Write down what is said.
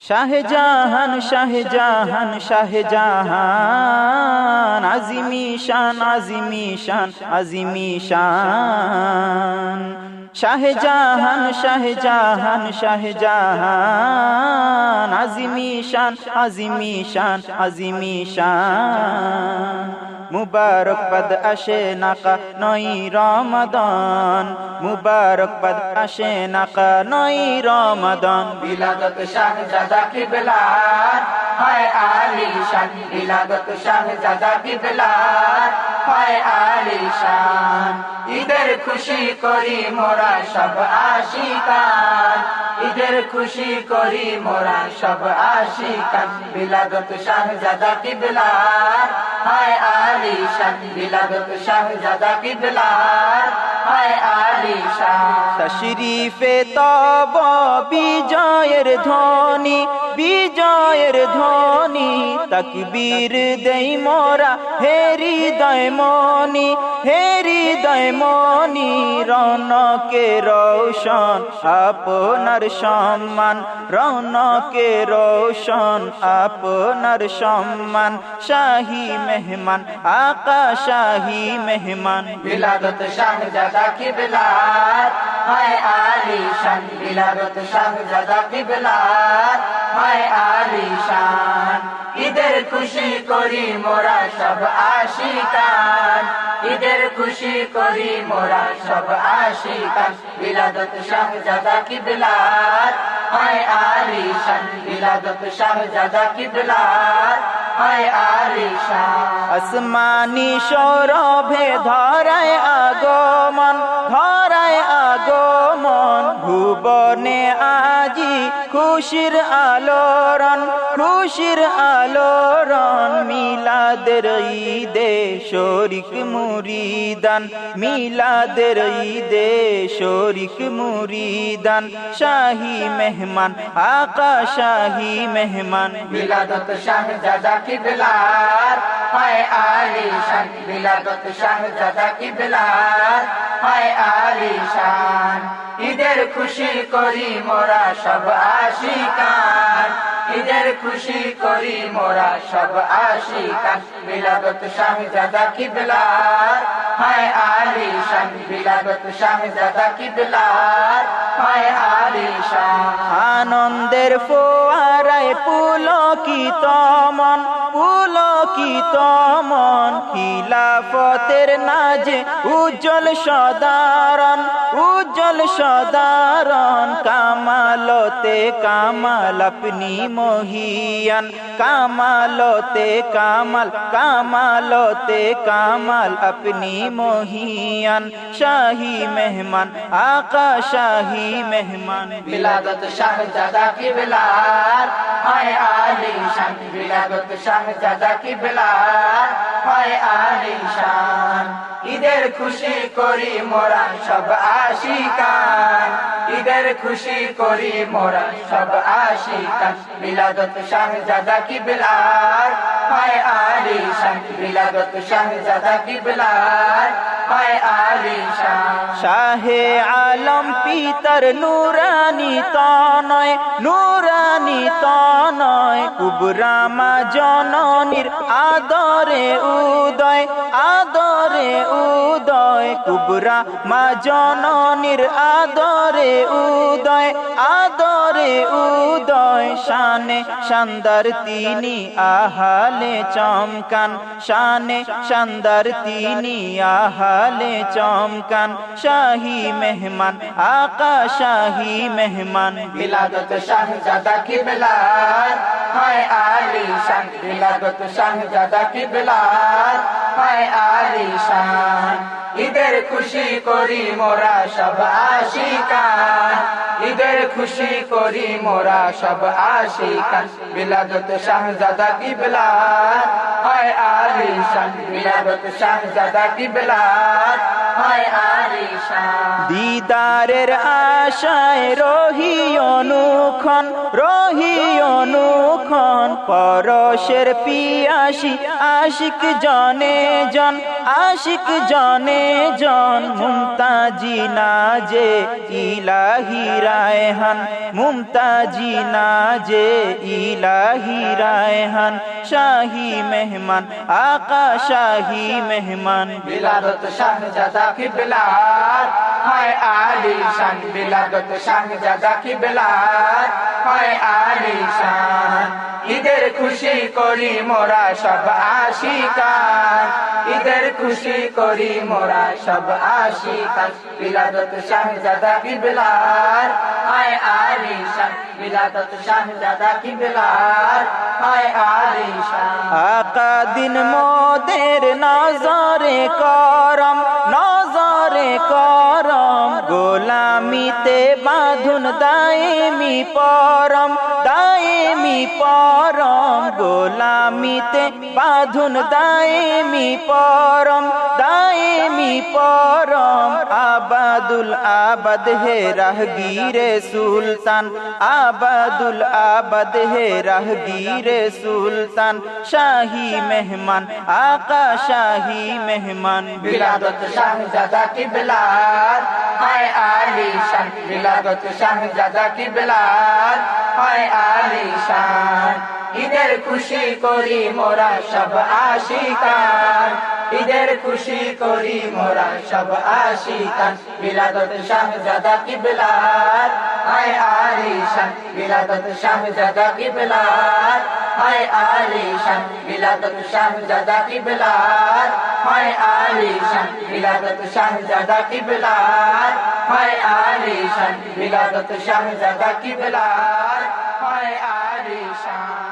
শাহজাহান শাহজাহান শাহজাহান আজিমি শান আজিমি শান আজিমি শান শাহজাহান শাহজাহান শাহজাহান আজিমি শান আজিমি শান আজিমি শান মুবারক পদ আসে নাকা নই রমাদান মুবারক পদ আসে নাকা নই রমাদান বিলাদত শাহজাদা কিবলার হায় আলিশান বিলাদত শাহজাদা কিবলার হায় আলিশান ঈদের খুশি করি মোরা সব আশিকান ঈদের খুশি করি মোরা সব আশিকান বিলাদত শাহজাদা কিবলার হায় আলিশান বিলাদত শাহজাদা কিবলার হায় আলিশান তশরিফে তব বিজয়ের ধ্বনি বিজয়ের ধ্বনি তকবীর দেই মোরা হে হৃদয় মনি হে হৃদয় মনি রৌনকে রৌশন আপনার সম্মান রৌনকে রৌশন আপনার সম্মান শাহী মেহমান আকা শাহী মেহমান বিলাদত শাহজাদা কিবলার হায় আলিশান বিলাদত শাহজাদা কিবলার হায় আলিশান ঈদের খুশি করি মোরা সব আশিকান ঈদের খুশি করি মোরা সব আশিকান বিলাদত শাহজাদা কিবলার হায় আলিশান বিলাদত শাহজাদা কিবলার হায় আলিশান আসমানি সৌরভে ধরায় আগমন ধরায় আগমন ভুবনে আজি খুশির আলোড়ন খুশির আলোড়ন মিলাদের ঈদে শরিক মুরিদান মিলাদের ঈদে শরিক মুরিদান শাহী মেহমান আকা শাহী মেহমান বিলাদত শাহজাদা কিবলার হায় আলিশান বিলাদত শাহজাদা কিবলার হায় আলিশান ঈদের খুশি করি মোরা সব আশিকান ঈদের খুশি করি মোরা সব আশিকান বিলাদত শাহজাদা কিবলার হায় আলিশান বিলাদত শাহজাদা কিবলার হায় আলিশান আনন্দের ফোয়ারায় পুলকিত মন পুলকিত মন খিলাফতের নাজে উজ্জ্বল সদারণ উজ্জ্বল সদারণ কামালতে কামাল আপনি মহিয়ান কামালতে কামাল কামালতে কামাল আপনি মহিয়ান শাহী মেহমান আকা শাহী মেহমান বিলাদত শাহজাদা কিবলার হায় আলিশান বিলাদত শাহজাদা কিবলার হায় আলিশান ঈদের খুশি করি মোরা সব আশিকান ঈদের খুশি করি মোরা সব আশিকান বিলাদত শাহজাদা কিবলার হায় আলিশান বিলাদত শাহজাদা কিবলার হায় আলিশান শাহে আলম পিতার নুরানি তনয় নুরানি তনয় কুবরা মা জননীর আদরে উদয় আদরে উদয় কুবরা মা জননীর আদরে উদয় আদরে উদয় শানে শানদার তিনি আহালে চমকান শানে শানদার তিনি আহালে চমকান শাহী মেহমান আকা শাহী মেহমান বিলাদত শাহজাদা কিবলার হায় আলিশান বিলাদত শাহজাদা কিবলার হায় আলিশান ঈদের খুশি করি মোরা সব আশিকান ঈদের খুশি করি মোরা সব আশিকান বিলাদত শাহজাদা কিবলার হায় আলিশান বিলাদত শাহজাদা কিবলার হায় আলিশান দিদারের আশায় রহি অনুক্ষণ রহি অনুক্ষণ পরশের পিয়াসী আশিক জনে জন আশিক জনে জন মুমতাজি নাজে ইলাহি রায়হান মুমতাজি নাজে ইলাহি রায়হান শাহী মেহমান আকা শাহী মেহমান বিলাদত শাহজাদা কিবলার হায় আলিশান বিলাদত শাহজাদা কিবলার হায় আলিশান ঈদের খুশি করি মোরা সব আশিকান ঈদের খুশি করি মোরা সব আশিকান বিলাদত শাহজাদা কিবলার হায় আলিশান বিলাদত শাহজাদা কিবলার হায় আলিশান আকা দিন মোদের নজরে করম নজরে করম গোলামিতে বাঁধুন দায়েমি পরম দায়েমি পরম গোলামিতে বাঁধুন দায়েমি পরম দায়েমি পরম আবাদুল আবাদ হে রাহগীরে সুলতান আবাদুল আবাদ হে রাহগীরে সুলতান শাহী মেহমান আকা শাহী মেহমান বিলাদত শাহজাদা কিবলার হায় আলিশান বিলাদত শাহজাদা কিবলার হায় আলিশান ঈদের খুশি করি মোরা সব আশিকান ঈদের খুশি করি মোরা সব আশিকান বিলাদত শাহজাদা কিবলার হায় আলিশান বিলাদত শাহজাদা কিবলার হায় আলিশান বিলাদত শাহজাদা কিবলার হায় আলিশান বিলাদত শাহজাদা কিবলার হায় আলিশান বিলাদত শাহজাদা কিবলার হায় আলিশান